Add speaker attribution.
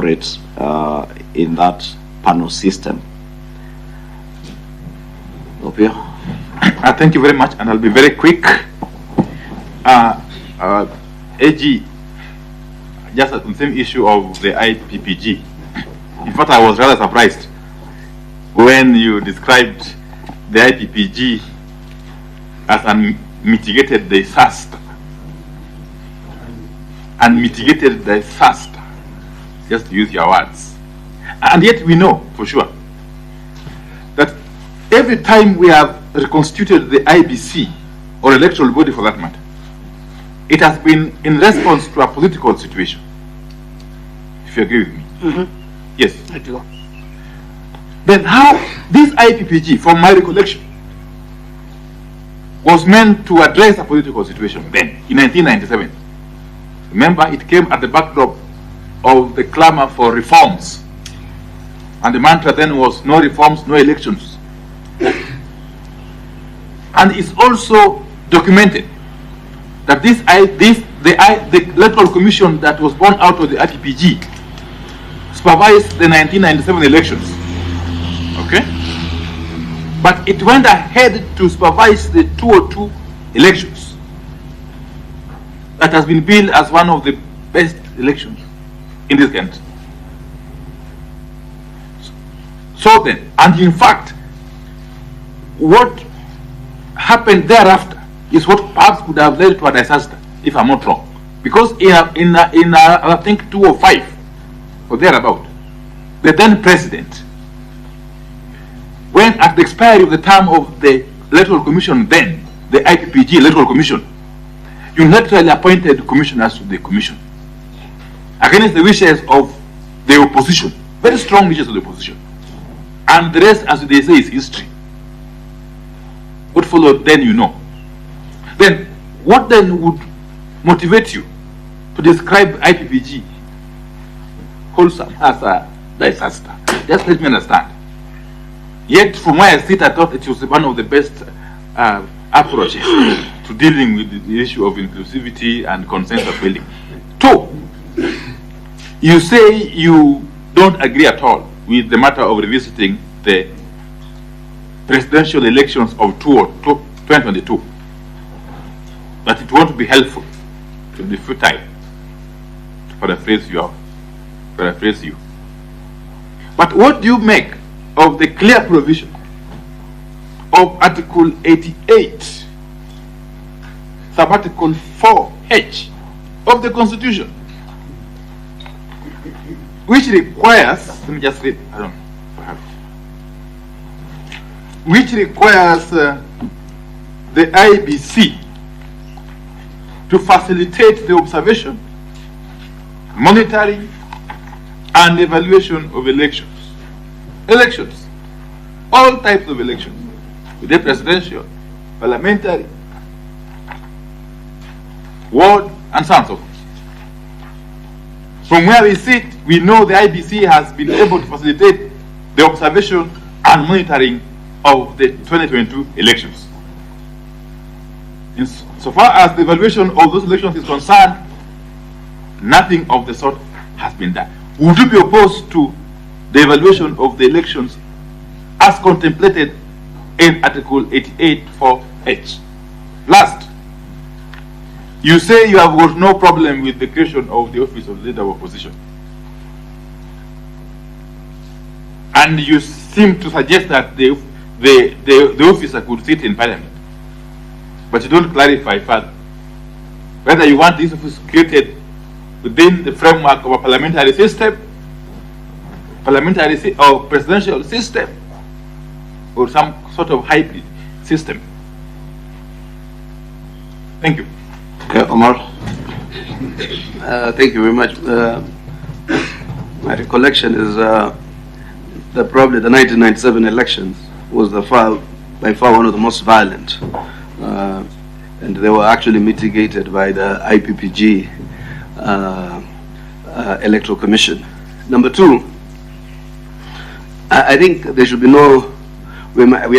Speaker 1: operate in that panel system. Opiyo?
Speaker 2: Thank you very much, and I'll be very quick. AG, just on the same issue of the IPPG. In fact, I was rather surprised when you described the IPPG as unmitigated disaster. Unmitigated disaster, just to use your words. And yet we know for sure that every time we have reconstituted the IBC, or electoral body for that matter, it has been in response to a political situation. If you agree with me.
Speaker 3: Mm-hmm.
Speaker 2: Yes.
Speaker 3: I do.
Speaker 2: Then how this IPPG, from my recollection, was meant to address a political situation then, in 1997. Remember, it came at the backdrop of the clamor for reforms. And the mantra then was no reforms, no elections. And it's also documented that the electoral commission that was born out of the IPPG supervised the 1997 elections. Okay? But it went ahead to supervise the 2002 elections. That has been billed as one of the best elections in this country. So then, and in fact, what happened thereafter is what perhaps could have led to a disaster, if I'm not wrong. Because in I think 2005, or thereabout, the then president, when at the expiry of the term of the electoral commission then, the IPPG electoral commission, unilaterally appointed commissioners to the commission against the wishes of the opposition, very strong wishes of the opposition. And the rest, as they say, is history. What followed then, you know. Then, what then would motivate you to describe IPPG wholesome as a disaster? Just let me understand. Yet, from where I sit, I thought it was one of the best approaches to dealing with the issue of inclusivity and consensus building. Two, you say you don't agree at all with the matter of revisiting the presidential elections of 2022. That it won't be helpful, to be futile, to paraphrase you. But what do you make of the clear provision of Article 88, sub-Article 4H of the Constitution, which requires, let me just read, I don't know, perhaps, which requires the IBC to facilitate the observation, monitoring, and evaluation of elections. Elections, all types of elections, whether presidential, parliamentary, ward, and so on and so forth. From where we sit, we know the IBC has been able to facilitate the observation and monitoring of the 2022 elections. So far as the evaluation of those elections is concerned, nothing of the sort has been done. Would you be opposed to the evaluation of the elections as contemplated in Article 88 4H? Last, you say you have got no problem with the creation of the office of leader of opposition. And you seem to suggest that the officer could sit in parliament. But you don't clarify further whether you want this office created within the framework of a parliamentary system, or presidential system, or some sort of hybrid system. Thank you.
Speaker 1: Okay, Omar.
Speaker 3: Thank you very much. My recollection is that probably the 1997 elections was by far one of the most violent, and they were actually mitigated by the IPPG Electoral Commission. Number two, I think there should be no, we are